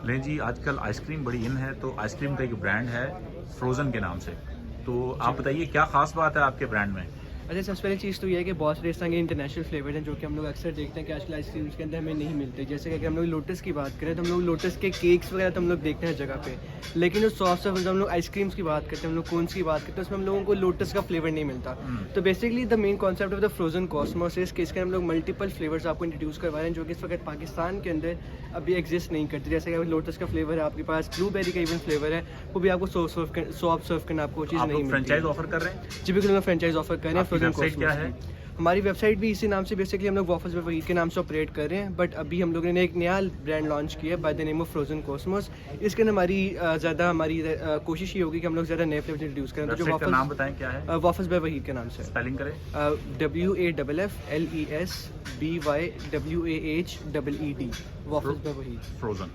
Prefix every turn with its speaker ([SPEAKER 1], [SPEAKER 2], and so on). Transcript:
[SPEAKER 1] लें जी, आजकल आइसक्रीम बड़ी इन है, तो आइसक्रीम का एक ब्रांड है फ्रोज़न के नाम से। तो आप बताइए क्या ख़ास बात है आपके ब्रांड में?
[SPEAKER 2] अच्छा, सबसे पहली चीज़ तो ये है कि बहुत सारे इस तरह के इंटरनेशनल फ्लेवर हैं जो कि हम लोग अक्सर देखते हैं कि आजकल आइसक्रीम्स के अंदर हमें नहीं मिलते। जैसे कि अगर हम लोग लोटस की बात करें तो हम लोग लोटस के केक्स वगैरह तो हम लोग देखते हैं हर जगह पे, लेकिन जो सॉफ्ट जब हम लोग आइसक्रीम्स की बात करते हैं, हम लोग कोन्स की बात करते हैं, उसमें हम लोगों को लोटस का फ्लेवर नहीं मिलता। तो basically the main concept of the frozen Cosmos इस केस के हम लोग मल्टीपल फ्लेवर्स आपको इंट्रोड्यूस करवा रहे हैं जो कि इस वक्त पाकिस्तान के अंदर अभी एग्जिस्ट नहीं करते। जैसे कि लोटस का फ्लेवर है, आपके पास ब्लूबेरी का इवन फ्लेवर है, वो भी आपको सॉफ्ट सर्व करना आपको चीज़
[SPEAKER 1] आप
[SPEAKER 2] नहीं
[SPEAKER 1] लोग
[SPEAKER 2] मिलती।
[SPEAKER 1] फ्रेंचाइज ऑफर कर रहे हैं?
[SPEAKER 2] जी बिल्कुल, हम फ्रेंचाइज ऑफर कर रहे हैं
[SPEAKER 1] आपकी
[SPEAKER 2] फ्रोजन
[SPEAKER 1] वेबसाइट क्या
[SPEAKER 2] कॉस्मोस
[SPEAKER 1] है?
[SPEAKER 2] की। हमारी वेबसाइट भी इसी नाम से बेसिकली हम लोग वॉफल्स बाय वहीद के नाम से ऑपरेट कर रहे हैं, बट अभी हम लोगों ने एक नया ब्रांड लॉन्च किया है by the name of frozen Cosmos. इसके अंदर हमारी ज़्यादा हमारी कोशिश ये होगी कि हम लोग ज़्यादा नए फ्लेवर इंट्रोड्यूस करें। तो जो
[SPEAKER 1] वेबसाइट का नाम बताएं क्या है?
[SPEAKER 2] वॉफल्स बाय वहीद के नाम से
[SPEAKER 1] स्पेलिंग करें।
[SPEAKER 2] WAFFLESBYWAHEED waffles by Waheed.
[SPEAKER 1] Frozen.